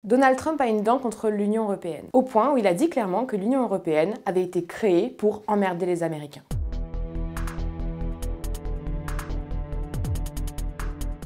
Donald Trump a une dent contre l'Union européenne, au point où il a dit clairement que l'Union européenne avait été créée pour emmerder les Américains.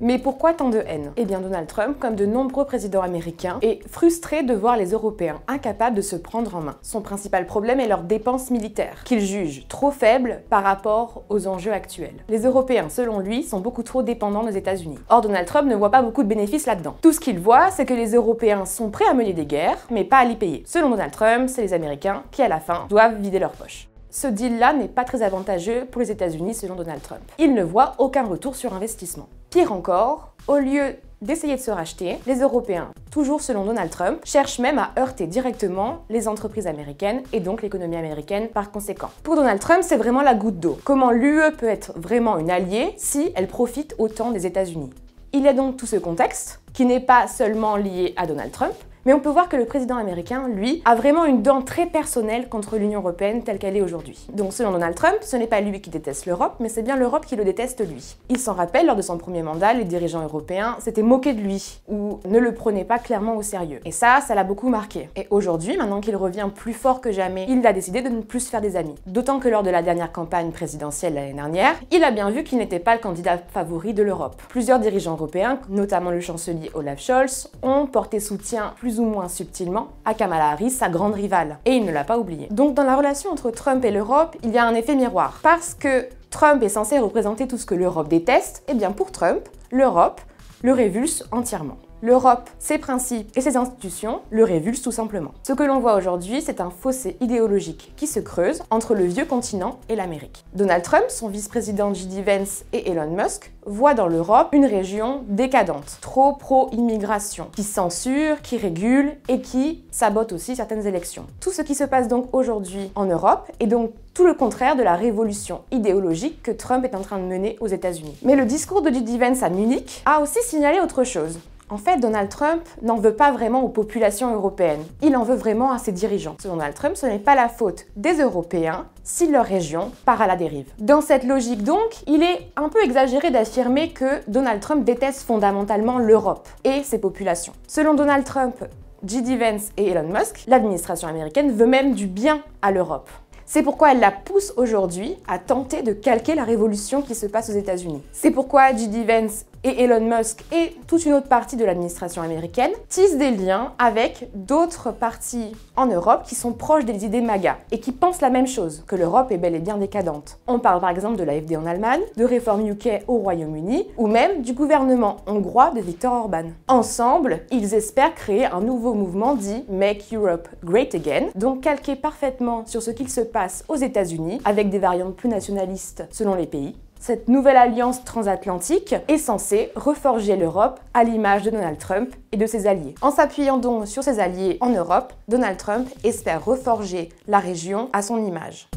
Mais pourquoi tant de haine? Eh bien Donald Trump, comme de nombreux présidents américains, est frustré de voir les Européens incapables de se prendre en main. Son principal problème est leurs dépenses militaires, qu'il juge trop faibles par rapport aux enjeux actuels. Les Européens, selon lui, sont beaucoup trop dépendants des États-Unis. Or Donald Trump ne voit pas beaucoup de bénéfices là-dedans. Tout ce qu'il voit, c'est que les Européens sont prêts à mener des guerres, mais pas à les payer. Selon Donald Trump, c'est les Américains qui, à la fin, doivent vider leurs poches. Ce deal-là n'est pas très avantageux pour les États-Unis selon Donald Trump. Il ne voit aucun retour sur investissement. Pire encore, au lieu d'essayer de se racheter, les Européens, toujours selon Donald Trump, cherchent même à heurter directement les entreprises américaines et donc l'économie américaine par conséquent. Pour Donald Trump, c'est vraiment la goutte d'eau. Comment l'UE peut être vraiment une alliée si elle profite autant des États-Unis? Il y a donc tout ce contexte, qui n'est pas seulement lié à Donald Trump, mais on peut voir que le président américain, lui, a vraiment une dent très personnelle contre l'Union européenne telle qu'elle est aujourd'hui. Donc selon Donald Trump, ce n'est pas lui qui déteste l'Europe, mais c'est bien l'Europe qui le déteste lui. Il s'en rappelle, lors de son premier mandat, les dirigeants européens s'étaient moqués de lui, ou ne le prenaient pas clairement au sérieux. Et ça l'a beaucoup marqué. Et aujourd'hui, maintenant qu'il revient plus fort que jamais, il a décidé de ne plus se faire des amis. D'autant que lors de la dernière campagne présidentielle l'année dernière, il a bien vu qu'il n'était pas le candidat favori de l'Europe. Plusieurs dirigeants européens, notamment le chancelier Olaf Scholz, ont porté soutien plus ou moins subtilement à Kamala Harris, sa grande rivale. Et il ne l'a pas oublié. Donc dans la relation entre Trump et l'Europe, il y a un effet miroir. Parce que Trump est censé représenter tout ce que l'Europe déteste, et bien pour Trump, l'Europe le révulse entièrement. L'Europe, ses principes et ses institutions le révulsent tout simplement. Ce que l'on voit aujourd'hui, c'est un fossé idéologique qui se creuse entre le vieux continent et l'Amérique. Donald Trump, son vice-président J.D. Vance et Elon Musk voient dans l'Europe une région décadente, trop pro-immigration, qui censure, qui régule et qui sabote aussi certaines élections. Tout ce qui se passe donc aujourd'hui en Europe est donc tout le contraire de la révolution idéologique que Trump est en train de mener aux États-Unis. Mais le discours de J.D. Vance à Munich a aussi signalé autre chose. En fait, Donald Trump n'en veut pas vraiment aux populations européennes, il en veut vraiment à ses dirigeants. Selon Donald Trump, ce n'est pas la faute des Européens si leur région part à la dérive. Dans cette logique donc, il est un peu exagéré d'affirmer que Donald Trump déteste fondamentalement l'Europe et ses populations. Selon Donald Trump, J.D. Vance et Elon Musk, l'administration américaine veut même du bien à l'Europe. C'est pourquoi elle la pousse aujourd'hui à tenter de calquer la révolution qui se passe aux États-Unis. C'est pourquoi J.D. Vance et Elon Musk et toute une autre partie de l'administration américaine tissent des liens avec d'autres partis en Europe qui sont proches des idées MAGA et qui pensent la même chose, que l'Europe est bel et bien décadente. On parle par exemple de l'AfD en Allemagne, de Reform UK au Royaume-Uni ou même du gouvernement hongrois de Viktor Orban. Ensemble, ils espèrent créer un nouveau mouvement dit Make Europe Great Again, donc calqué parfaitement sur ce qu'il se passe aux États-Unis avec des variantes plus nationalistes selon les pays. Cette nouvelle alliance transatlantique est censée reforger l'Europe à l'image de Donald Trump et de ses alliés. En s'appuyant donc sur ses alliés en Europe, Donald Trump espère reforger la région à son image.